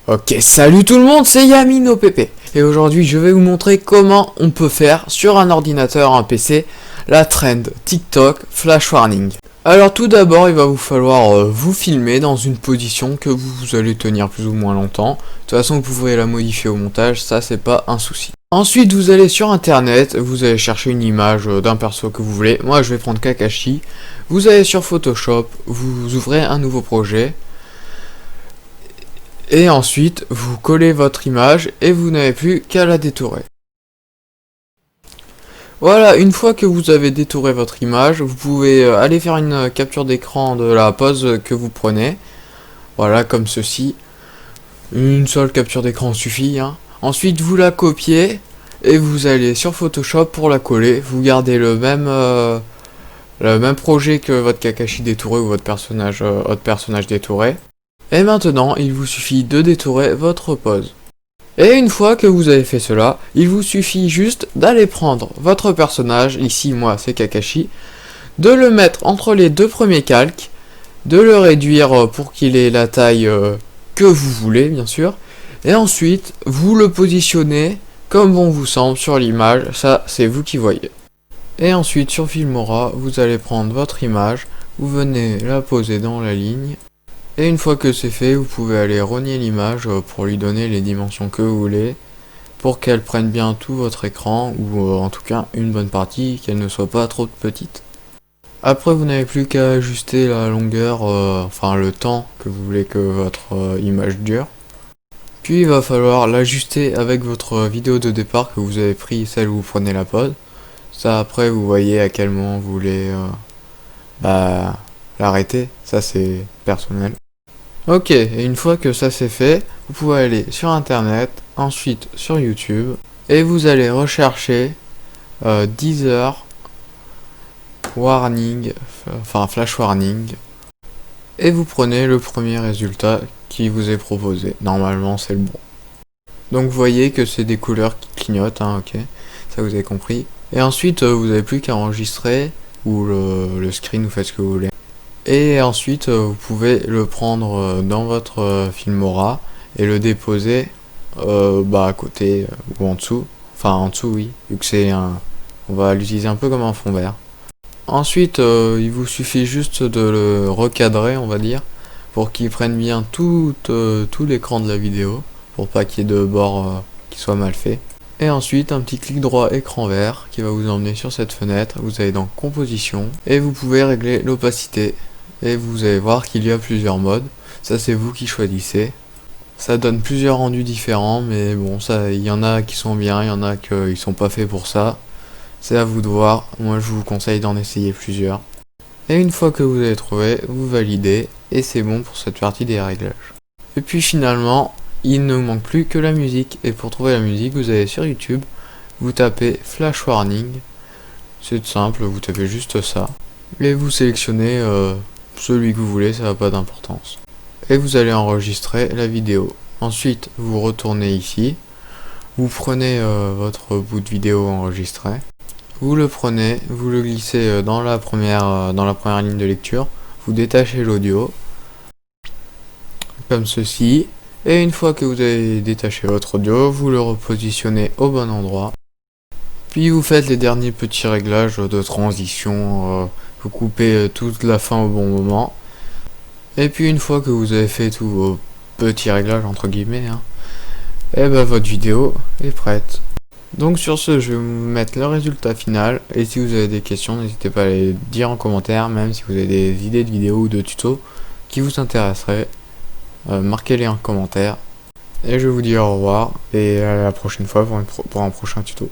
Ok, salut tout le monde, c'est YaminoPP. Et aujourd'hui, je vais vous montrer comment on peut faire sur un ordinateur, un PC, la trend TikTok Flash Warning. Alors tout d'abord, il va vous falloir vous filmer dans une position que vous allez tenir plus ou moins longtemps. De toute façon, vous pourrez la modifier au montage, ça c'est pas un souci. Ensuite, vous allez sur internet, vous allez chercher une image d'un perso que vous voulez. Moi, je vais prendre Kakashi. Vous allez sur Photoshop, vous ouvrez un nouveau projet. Et ensuite, vous collez votre image et vous n'avez plus qu'à la détourer. Voilà, une fois que vous avez détouré votre image, vous pouvez aller faire une capture d'écran de la pose que vous prenez. Voilà, comme ceci. Une seule capture d'écran suffit, hein. Ensuite, vous la copiez et vous allez sur Photoshop pour la coller. Vous gardez le même projet que votre Kakashi détouré ou votre personnage détouré. Et maintenant, il vous suffit de détourer votre pose. Et une fois que vous avez fait cela, il vous suffit juste d'aller prendre votre personnage, ici moi c'est Kakashi, de le mettre entre les deux premiers calques, de le réduire pour qu'il ait la taille que vous voulez bien sûr, et ensuite vous le positionnez comme bon vous semble sur l'image, ça c'est vous qui voyez. Et ensuite sur Filmora, vous allez prendre votre image, vous venez la poser dans la ligne. Et une fois que c'est fait, vous pouvez aller rogner l'image pour lui donner les dimensions que vous voulez, pour qu'elle prenne bien tout votre écran, ou en tout cas une bonne partie, qu'elle ne soit pas trop petite. Après, vous n'avez plus qu'à ajuster la longueur, enfin le temps que vous voulez que votre image dure. Puis il va falloir l'ajuster avec votre vidéo de départ que vous avez pris, celle où vous prenez la pause. Ça après, vous voyez à quel moment vous voulez l'arrêter, ça c'est personnel. Ok, et une fois que ça c'est fait, vous pouvez aller sur internet, ensuite sur YouTube, et vous allez rechercher Deezer Warning, enfin Flash Warning, et vous prenez le premier résultat qui vous est proposé. Normalement c'est le bon. Donc vous voyez que c'est des couleurs qui clignotent, hein, ok, ça vous avez compris. Et ensuite vous n'avez plus qu'à enregistrer, ou le screen, vous faites ce que vous voulez. Et ensuite vous pouvez le prendre dans votre Filmora et le déposer à côté ou en dessous. Enfin en dessous oui, vu que c'est on va l'utiliser un peu comme un fond vert. Ensuite il vous suffit juste de le recadrer, on va dire, pour qu'il prenne bien tout l'écran de la vidéo, pour pas qu'il y ait de bords qui soient mal faits. Et ensuite un petit clic droit écran vert qui va vous emmener sur cette fenêtre. Vous allez dans composition et vous pouvez régler l'opacité. Et vous allez voir qu'il y a plusieurs modes, ça c'est vous qui choisissez. Ça donne plusieurs rendus différents, mais bon, ça, il y en a qui sont bien, il y en a qui sont pas faits pour ça. C'est à vous de voir, moi je vous conseille d'en essayer plusieurs. Et une fois que vous avez trouvé, vous validez, et c'est bon pour cette partie des réglages. Et puis finalement, il ne manque plus que la musique, et pour trouver la musique, vous allez sur YouTube, vous tapez Flash Warning, c'est simple, vous tapez juste ça, et vous sélectionnez celui que vous voulez, ça n'a pas d'importance. Et vous allez enregistrer la vidéo. Ensuite, vous retournez ici. Vous prenez votre bout de vidéo enregistré. Vous le prenez, vous le glissez dans la première ligne de lecture. Vous détachez l'audio. Comme ceci. Et une fois que vous avez détaché votre audio, vous le repositionnez au bon endroit. Puis vous faites les derniers petits réglages de transition. Vous coupez toute la fin au bon moment. Et puis une fois que vous avez fait tous vos petits réglages entre guillemets, et votre vidéo est prête. Donc sur ce, je vais vous mettre le résultat final. Et si vous avez des questions, n'hésitez pas à les dire en commentaire. Même si vous avez des idées de vidéos ou de tutos qui vous intéresseraient, marquez-les en commentaire. Et je vous dis au revoir et à la prochaine fois pour un prochain tuto.